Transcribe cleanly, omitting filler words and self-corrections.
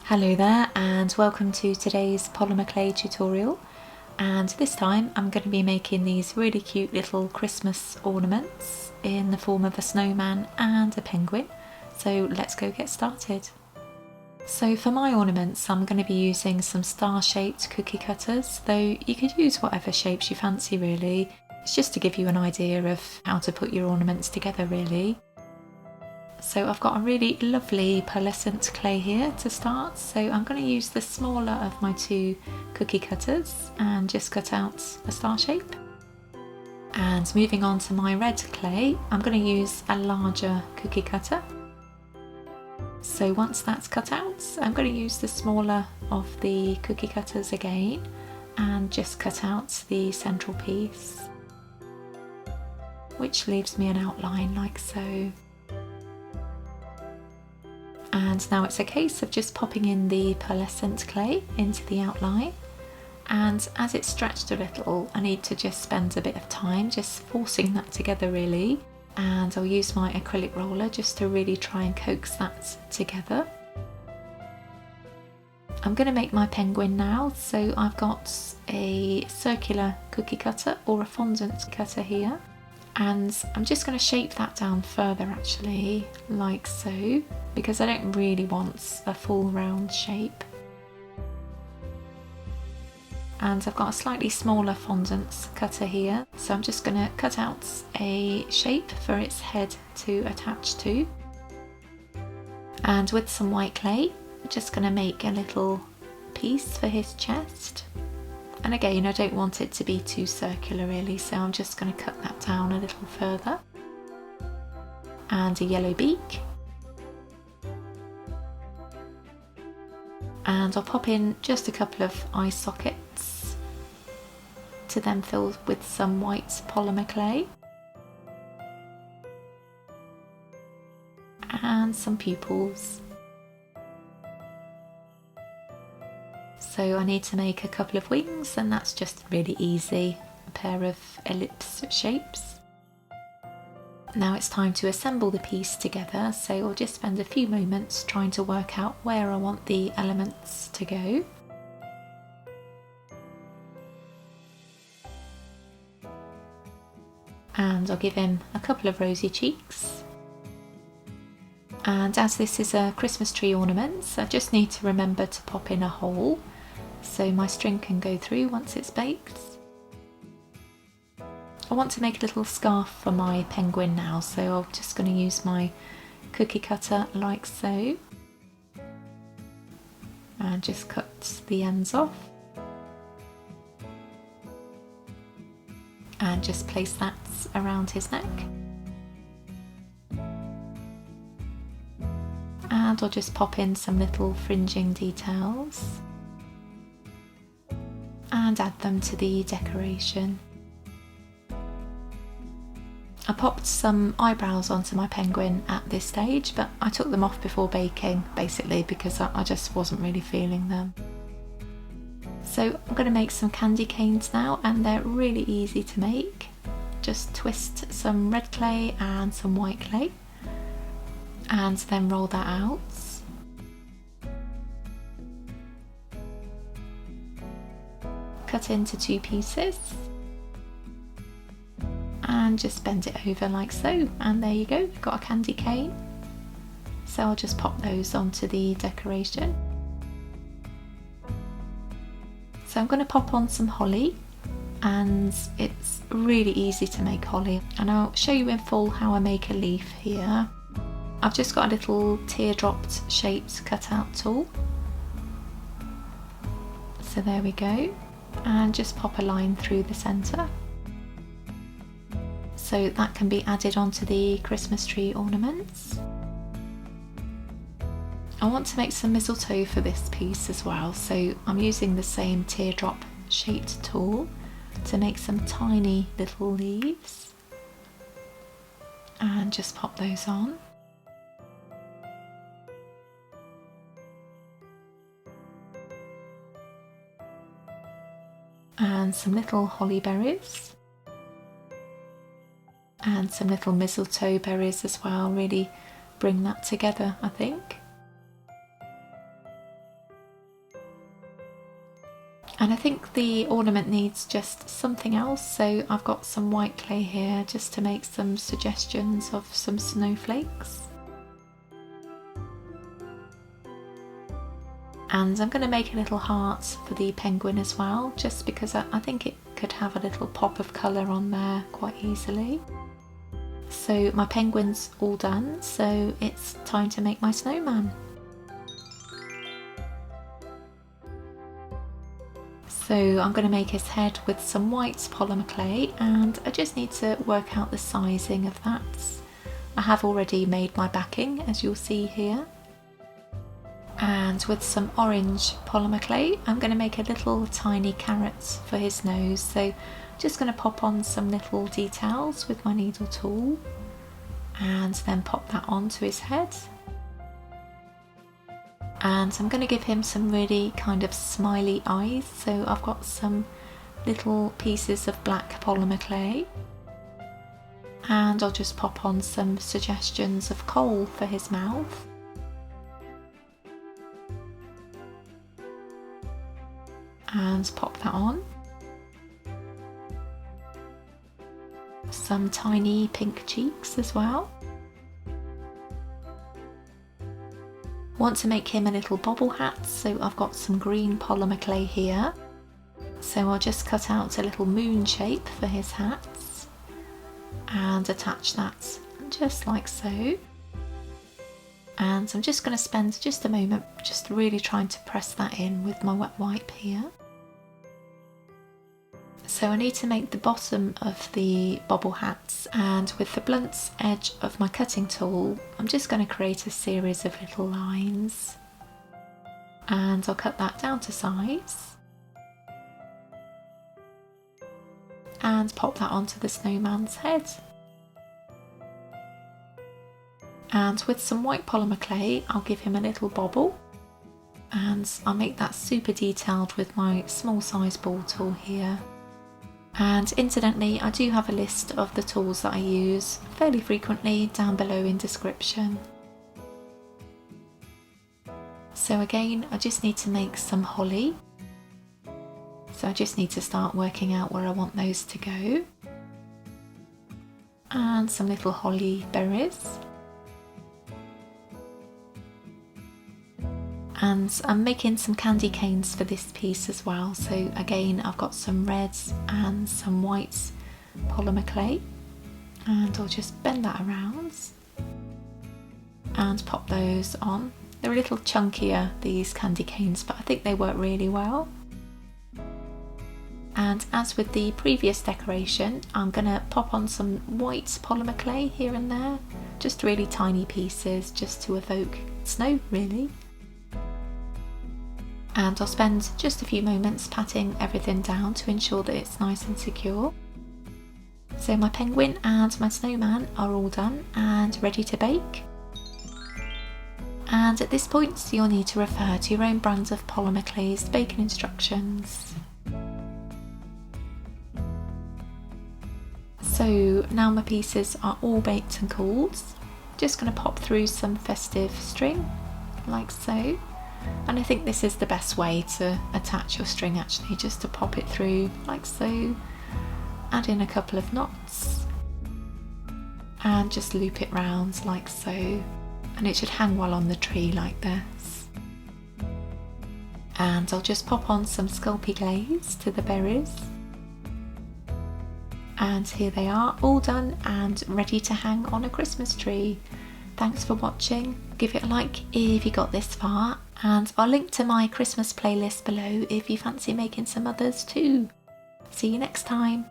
Hello there and welcome to today's polymer clay tutorial, and this time I'm going to be making these really cute little Christmas ornaments in the form of a snowman and a penguin. So let's go get started. So for my ornaments I'm going to be using some star shaped cookie cutters, though you could use whatever shapes you fancy really. It's just to give you an idea of how to put your ornaments together really. So I've got a really lovely pearlescent clay here to start, so I'm going to use the smaller of my two cookie cutters and just cut out a star shape. And moving on to my red clay, I'm going to use a larger cookie cutter. So once that's cut out, I'm going to use the smaller of the cookie cutters again and just cut out the central piece, which leaves me an outline like so. And now it's a case of just popping in the pearlescent clay into the outline, and as it's stretched a little I need to just spend a bit of time just forcing that together really, and I'll use my acrylic roller just to really try and coax that together. I'm going to make my penguin now, so I've got a circular cookie cutter or a fondant cutter here, and I'm just going to shape that down further actually, like so, because I don't really want a full round shape. And I've got a slightly smaller fondant cutter here, so I'm just going to cut out a shape for its head to attach to. And with some white clay, I'm just going to make a little piece for his chest. And again, I don't want it to be too circular really, so I'm just going to cut that down a little further. And a yellow beak. And I'll pop in just a couple of eye sockets to then fill with some white polymer clay. And some pupils. So I need to make a couple of wings, and that's just really easy, a pair of ellipse shapes. Now it's time to assemble the piece together, so I'll just spend a few moments trying to work out where I want the elements to go. And I'll give him a couple of rosy cheeks. And as this is a Christmas tree ornament, I just need to remember to pop in a hole so my string can go through once it's baked. I want to make a little scarf for my penguin now, so I'm just going to use my cookie cutter like so and just cut the ends off and just place that around his neck. And I'll just pop in some little fringing details and add them to the decoration. I popped some eyebrows onto my penguin at this stage, but I took them off before baking, basically because I just wasn't really feeling them. So I'm going to make some candy canes now, and they're really easy to make. Just twist some red clay and some white clay and then roll that out. Cut into two pieces. And just bend it over like so, and there you go, we've got a candy cane. So I'll just pop those onto the decoration. So I'm going to pop on some holly, and it's really easy to make holly, and I'll show you in full how I make a leaf here. I've just got a little teardropped shaped cutout tool, so there we go, and just pop a line through the centre. So that can be added onto the Christmas tree ornaments. I want to make some mistletoe for this piece as well, so I'm using the same teardrop shaped tool to make some tiny little leaves and just pop those on. And some little holly berries. And some little mistletoe berries as well, really bring that together I think. And I think the ornament needs just something else, so I've got some white clay here just to make some suggestions of some snowflakes. And I'm going to make a little heart for the penguin as well, just because I think it could have a little pop of colour on there quite easily. So my penguin's all done, so it's time to make my snowman. So I'm going to make his head with some white polymer clay, and I just need to work out the sizing of that. I have already made my backing, as you'll see here. And with some orange polymer clay, I'm going to make a little tiny carrot for his nose. So just going to pop on some little details with my needle tool and then pop that onto his head. And I'm going to give him some really kind of smiley eyes. So I've got some little pieces of black polymer clay, and I'll just pop on some suggestions of coal for his mouth. And pop that on. Some tiny pink cheeks as well. Want to make him a little bobble hat, so I've got some green polymer clay here. So I'll just cut out a little moon shape for his hats and attach that just like so. And I'm just going to spend just a moment just really trying to press that in with my wet wipe here. So I need to make the bottom of the bobble hats, and with the blunt edge of my cutting tool I'm just going to create a series of little lines, and I'll cut that down to size and pop that onto the snowman's head. And with some white polymer clay I'll give him a little bobble, and I'll make that super detailed with my small size ball tool here. And incidentally, I do have a list of the tools that I use fairly frequently down below in description. So again, I just need to make some holly. So I just need to start working out where I want those to go. And some little holly berries. And I'm making some candy canes for this piece as well. So again, I've got some reds and some white polymer clay, and I'll just bend that around and pop those on. They're a little chunkier, these candy canes, but I think they work really well. And as with the previous decoration, I'm gonna pop on some white polymer clay here and there, just really tiny pieces, just to evoke snow really. And I'll spend just a few moments patting everything down to ensure that it's nice and secure. So my penguin and my snowman are all done and ready to bake. And at this point you'll need to refer to your own brand of polymer clay's baking instructions. So now my pieces are all baked and cooled. Just going to pop through some festive string like so. And I think this is the best way to attach your string actually, just to pop it through like so, add in a couple of knots and just loop it round like so, and it should hang well on the tree like this. And I'll just pop on some Sculpey glaze to the berries, and here they are, all done and ready to hang on a Christmas tree. Thanks for watching, give it a like if you got this far, and I'll link to my Christmas playlist below if you fancy making some others too. See you next time.